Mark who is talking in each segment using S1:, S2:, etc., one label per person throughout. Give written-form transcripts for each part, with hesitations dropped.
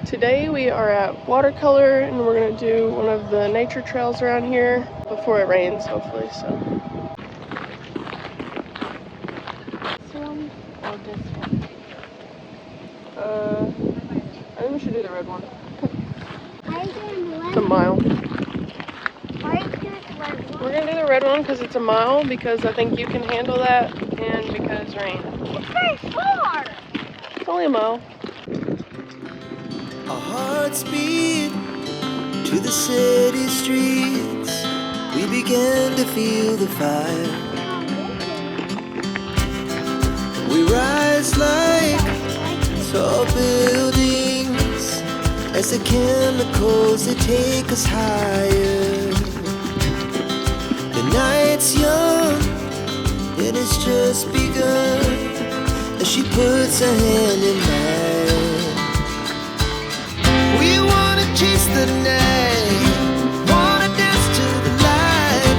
S1: Today we are at Watercolor and we're going to do one of the nature trails around here before it rains, hopefully. So.
S2: This one or this one?
S1: I think we should do the red one.
S2: It's
S1: a mile.
S2: Why are you doing the red one?
S1: We're going to do the red one because it's a mile, because I think you can handle that, and because rain.
S2: It's very far!
S1: It's only a mile.
S3: Our hearts beat to the city streets. We began to feel the fire. We rise like tall buildings as the chemicals, they take us higher. The night's young, it has just begun as she puts her hand in mine. We wanna chase the night, wanna dance to the light,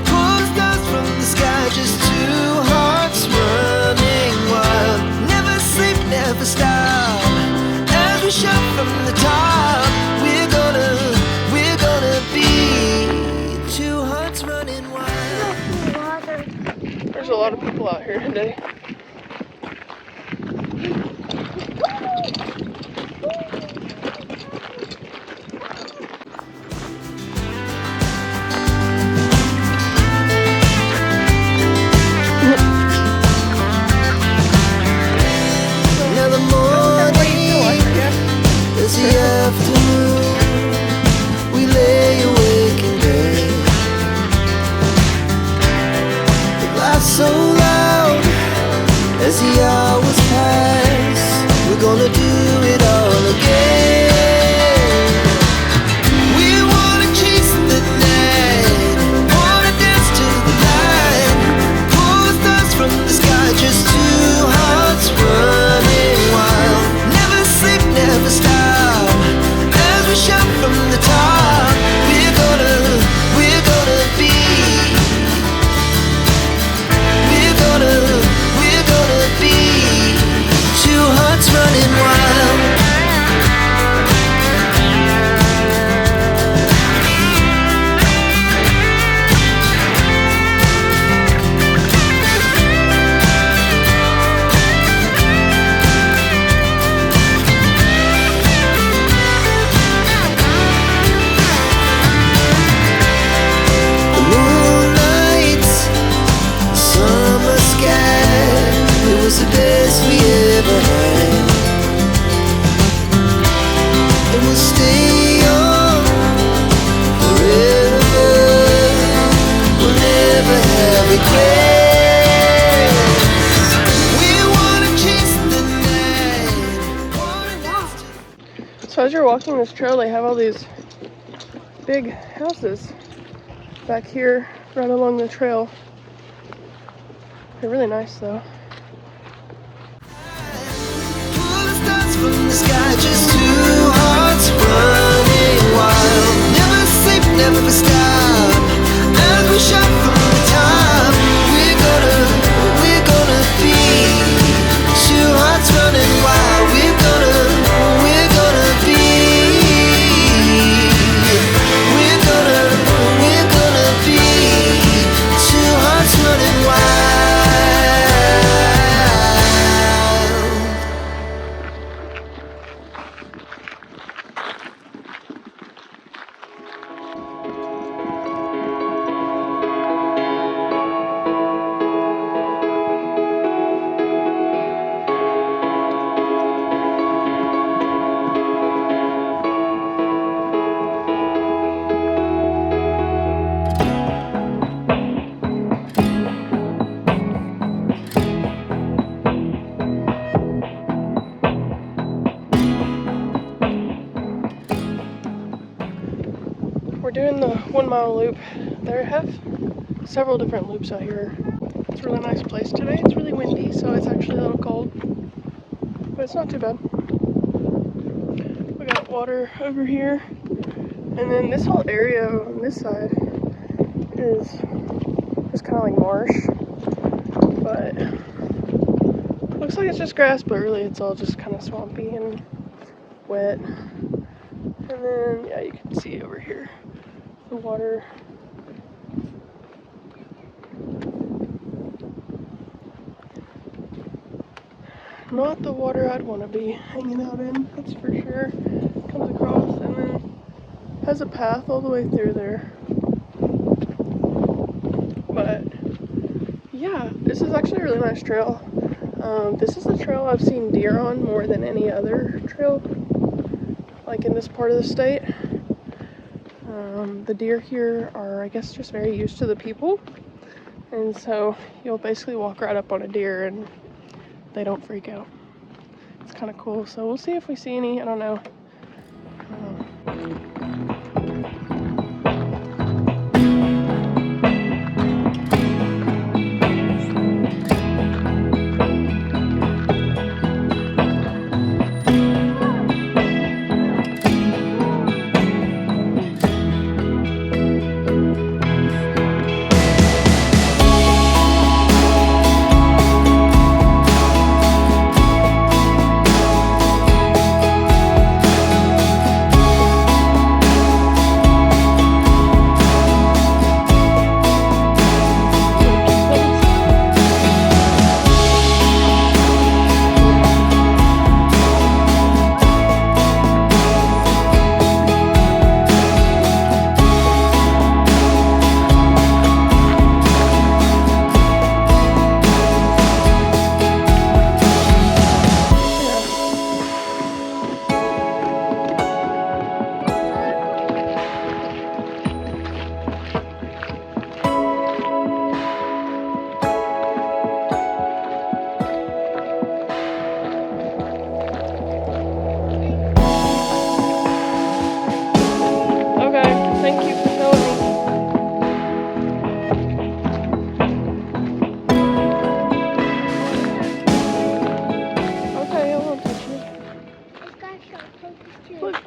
S3: pull the stars from the sky, just two hearts running wild. Never sleep, never stop, as we shout from the top. We're gonna be two hearts running wild.
S1: There's a lot of people out here today.
S3: So loud as the hours pass, we're gonna do it all again. We wanna chase the night, wanna dance to the light, pull the stars from the sky, just two hearts running wild. Never sleep, never stop, as we shout from the top. We're gonna be. We're gonna be two hearts running wild. The moonlight, summer sky, it was the best we ever had. And we'll stay young forever. We'll never have regrets. We wanna chase the night, wanna dance to.
S1: So as you're walking this trail, they have all these big houses back here right along the trail. They're really nice though.
S3: Pull the stars from the sky, just two hearts running wild. Never sleep, never stop, as we shout from the top. We're gonna be two hearts running wild. We're gonna be. We're gonna be two hearts running wild.
S1: We're doing the 1 mile loop. They have several different loops out here. It's a really nice place today. It's really windy, so it's actually a little cold, but it's not too bad. We got water over here, and then this whole area on this side is just kind of like marsh, but looks like it's just grass, but really it's all just kind of swampy and wet. And then, yeah, you can see over here the water. Not the water I'd want to be hanging out in, that's for sure. Comes across and then has a path all the way through there. But yeah, this is actually a really nice trail. This is the trail I've seen deer on more than any other trail, like in this part of the state. The deer here are, I guess, just very used to the people. And so you'll basically walk right up on a deer and they don't freak out. It's kind of cool. So we'll see if we see any. I don't know.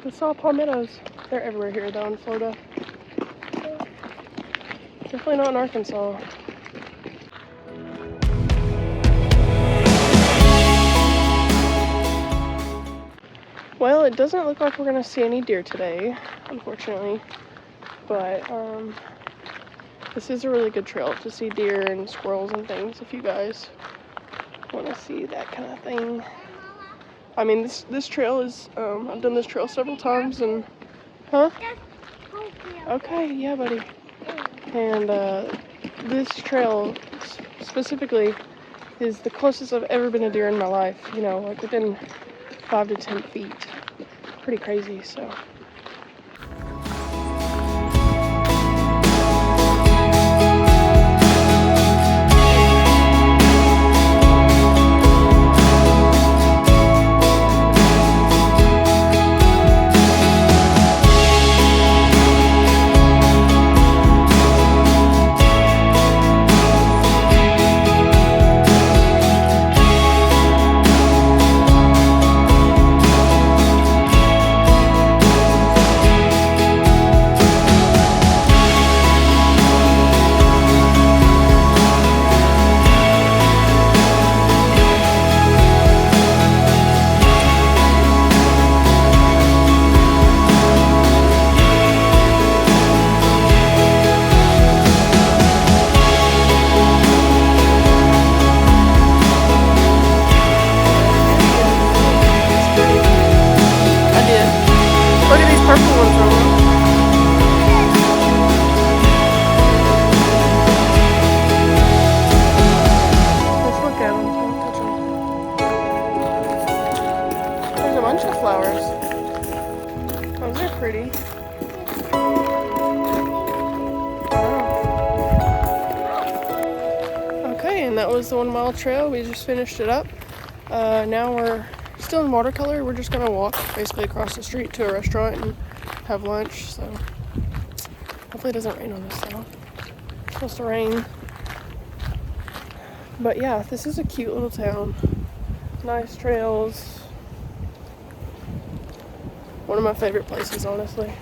S1: The saw palmettos. They're everywhere here though in Florida. Definitely not in Arkansas. Well, it doesn't look like we're gonna see any deer today, unfortunately. But this is a really good trail to see deer and squirrels and things if you guys want to see that kind of thing. I mean, this trail is, I've done this trail several times and, huh? Okay, yeah, buddy. And this trail specifically is the closest I've ever been to deer in my life, you know, like within 5 to 10 feet. Pretty crazy, so. That was the 1 mile trail. We just finished it up. Now we're still in Watercolor. We're just gonna walk basically across the street to a restaurant and have lunch. So hopefully it doesn't rain on us though. It's supposed to rain. But yeah, this is a cute little town. Nice trails. One of my favorite places, honestly.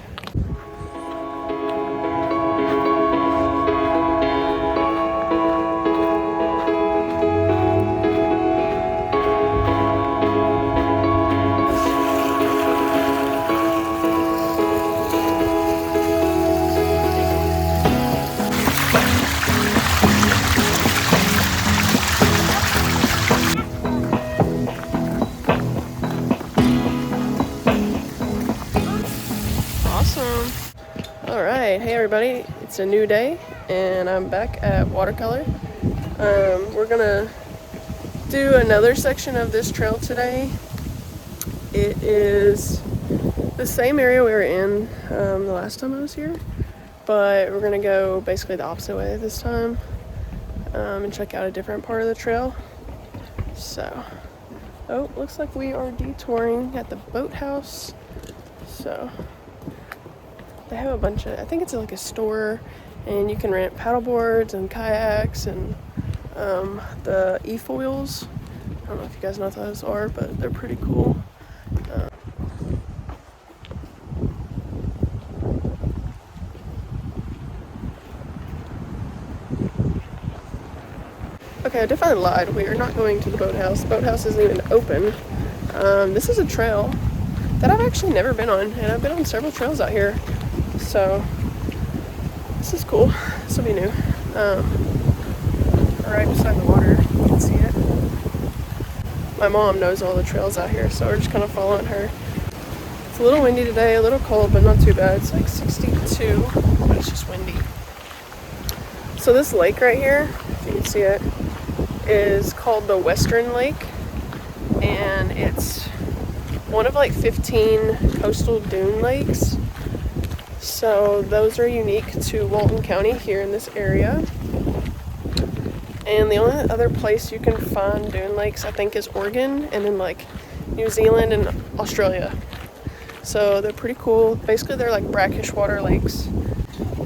S1: Alright, hey everybody, it's a new day and I'm back at Watercolor. We're gonna do another section of this trail today. It is the same area we were in the last time I was here, but we're gonna go basically the opposite way this time and check out a different part of the trail. So, oh, looks like we are detouring at the boathouse. So, they have a bunch of, I think it's like a store, and you can rent paddle boards and kayaks and the e-foils. I don't know if you guys know what those are, but they're pretty cool. Okay, I definitely lied. We are not going to the boathouse. The boathouse isn't even open. This is a trail that I've actually never been on, and I've been on several trails out here. So, this is cool. This will be new. Right beside the water, you can see it. My mom knows all the trails out here, so we're just kind of following her. It's a little windy today, a little cold, but not too bad. It's like 62, but it's just windy. So this lake right here, if you can see it, is called the Western Lake, and it's one of like 15 coastal dune lakes. So those are unique to Walton County here in this area. And the only other place you can find dune lakes, I think, is Oregon, and then like New Zealand and Australia. So they're pretty cool. Basically, they're like brackish water lakes.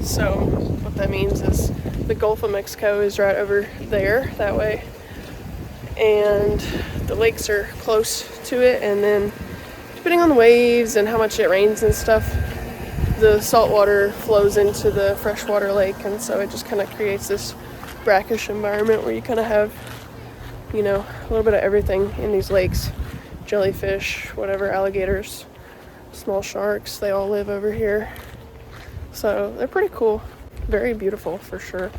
S1: So what that means is the Gulf of Mexico is right over there, that way. And the lakes are close to it, and then depending on the waves and how much it rains and stuff, the salt water flows into the freshwater lake, and so it just kind of creates this brackish environment where you kind of have, you know, a little bit of everything in these lakes. Jellyfish, whatever, alligators, small sharks, they all live over here. So they're pretty cool. Very beautiful for sure.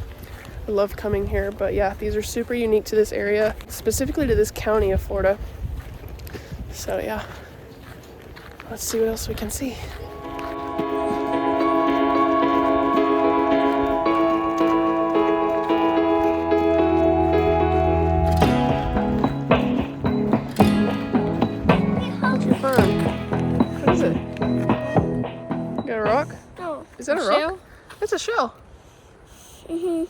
S1: I love coming here, but yeah, these are super unique to this area, specifically to this county of Florida. So yeah, let's see what else we can see. What'd you find? What is it? You got a rock?
S2: No.
S1: Is that a rock?
S2: Shell?
S1: It's a shell.
S2: Mm-hmm.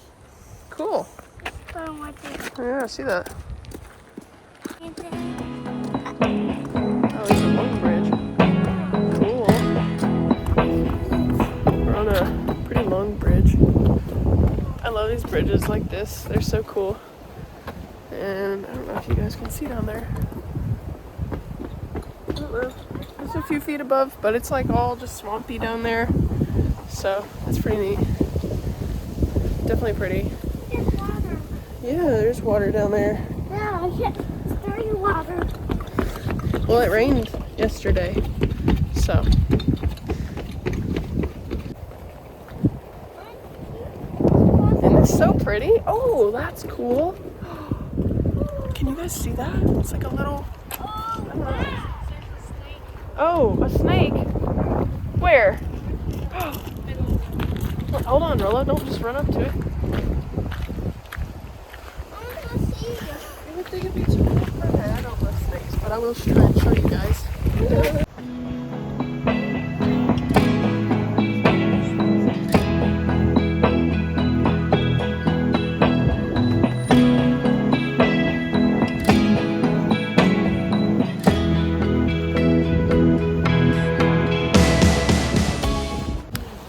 S1: Cool. Yeah, I see that. Oh, it's a long bridge. Cool. We're on a pretty long bridge. I love these bridges like this. They're so cool. And I don't know if you guys can see down there. I don't know. It's a few feet above, but it's like all just swampy down there. So that's pretty neat. Definitely pretty.
S2: There's water.
S1: Yeah, there's water down there.
S2: Yeah, it's dirty water.
S1: Well, it rained yesterday, so. And it's so pretty. Oh, that's cool. Can you guys see that? It's like a little, I don't know. Oh, a snake. Where? Hold on, Rilla, don't just run up to it. You would think it'd be too big for that. I don't love snakes, but I will try and show you guys.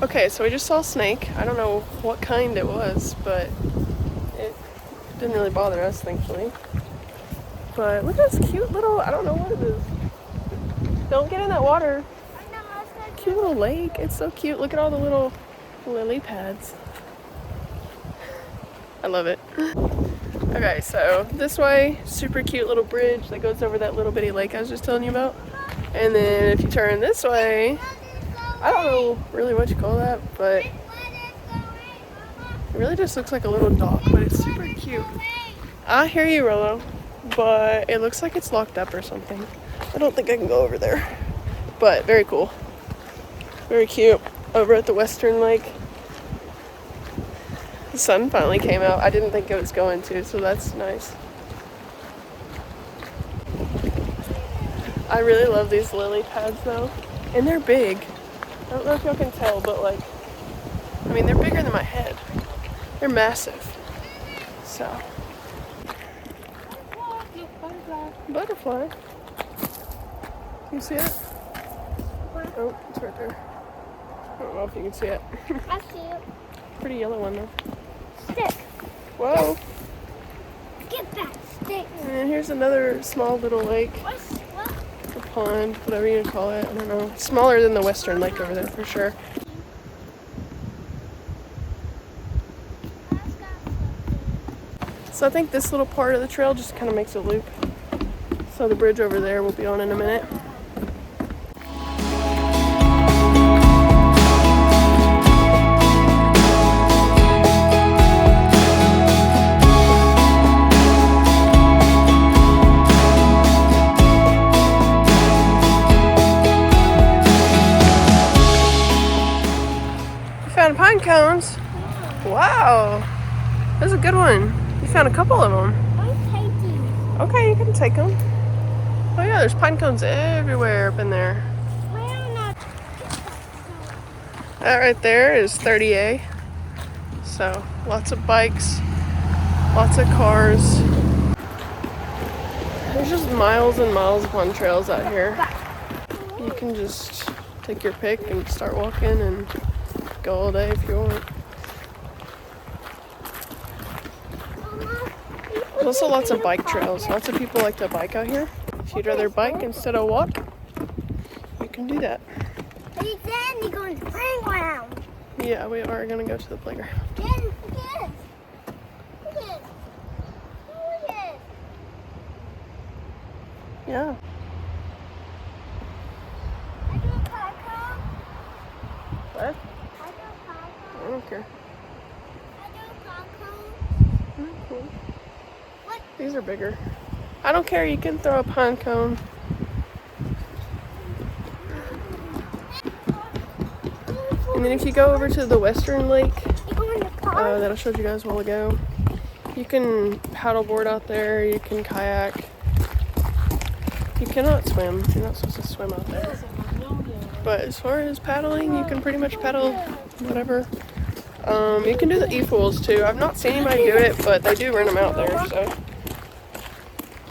S1: Okay, so we just saw a snake. I don't know what kind it was, but it didn't really bother us, thankfully. But look at this cute little, I don't know what it is. Don't get in that water. Cute little lake. It's so cute. Look at all the little lily pads. I love it. Okay, so this way, super cute little bridge that goes over that little bitty lake I was just telling you about. And then if you turn this way, I don't know really what you call that, but it really just looks like a little dock, but it's super cute. I hear you, Rolo, but it looks like it's locked up or something. I don't think I can go over there, but very cool. Very cute. over at the Western Lake. The sun finally came out. I didn't think it was going to, so that's nice. I really love these lily pads though, and they're big. I don't know if y'all can tell, but like, I mean, they're bigger than my head. They're massive. So. Butterfly. Can you see it? Oh, it's right there. I don't know if you can see it.
S2: I see it.
S1: Pretty yellow one though.
S2: Stick.
S1: Whoa.
S2: Get that stick.
S1: And here's another small little lake.
S2: What?
S1: A pond, whatever you call it. I don't know. Smaller than the Western Lake over there for sure. So I think this little part of the trail just kind of makes a loop. So the bridge over there will be on in a minute. Found pine cones. Wow, that's a good one. You found a couple of them.
S2: I'll take these.
S1: Okay, you can take them. Oh yeah, there's pine cones everywhere up in there.
S2: Why not?
S1: That right there is 30A. So lots of bikes, lots of cars. There's just miles and miles upon trails out here. You can just take your pick and start walking and go all day if you want. There's also lots of bike trails. Lots of people like to bike out here. If you'd rather bike instead of walk, you can do that.
S2: Hey, then you're going to the playground.
S1: Yeah, we are going to go to the playground.
S2: Then, look at this. Look at this. Look at this.
S1: Yeah.
S2: I do a parkour.
S1: What?
S2: I do a parkour.
S1: I don't care.
S2: I do a parkour.
S1: Cool.
S2: What?
S1: These are bigger. I don't care. You can throw a pine cone. And then if you go over to the Western Lake
S2: You go in the car.
S1: that I showed you guys a while ago, you can paddleboard out there. You can kayak. You cannot swim. You're not supposed to swim out there. But as far as paddling, you can pretty much paddle whatever. You can do the e-fools too. I've not seen anybody do it, but they do rent them out there. So.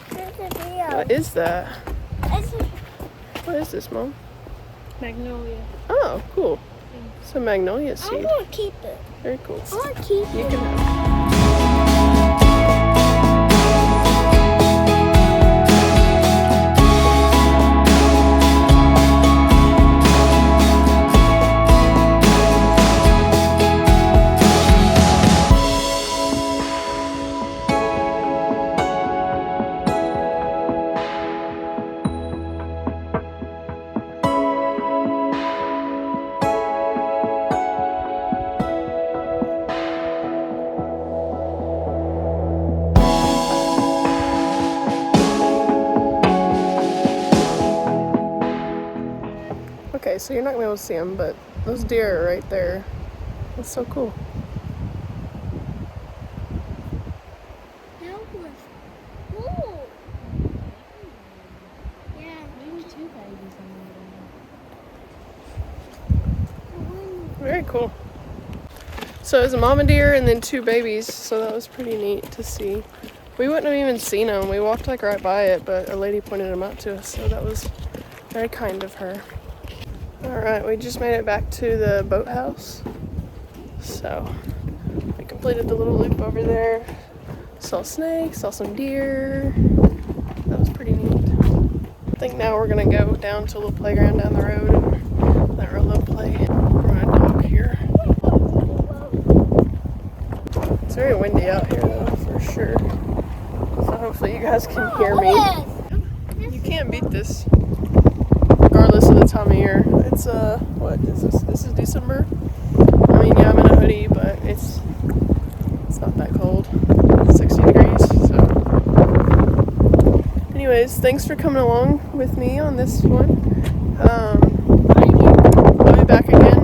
S2: There's a video.
S1: What is that?
S2: It's a-
S1: What is this, Mom?
S2: Magnolia.
S1: Oh, cool. It's a magnolia
S2: I
S1: seed.
S2: want to keep it.
S1: Very cool.
S2: I want to keep
S1: You
S2: it.
S1: can have it. Okay, so you're not gonna be able to see them, but those deer are right there. That's so cool.
S2: That was cool. Yeah.
S4: Maybe 2 babies on
S1: Very cool. So it was a mama deer and then 2 babies, so that was pretty neat to see. We wouldn't have even seen them. We walked like right by it, but a lady pointed them out to us, so that was very kind of her. Alright, we just made it back to the boathouse. So we completed the little loop over there. Saw snakes, saw some deer. That was pretty neat. I think now we're gonna go down to a little playground down the road and let Rolo play. We're gonna dock here. It's very windy out here though, for sure. So hopefully you guys can hear me. You can't beat this, regardless of the time of year. It's what is this? This is December. I mean, yeah, I'm in a hoodie, but it's not that cold. It's 60 degrees. So, anyways, thanks for coming along with me on this one. I'll be back again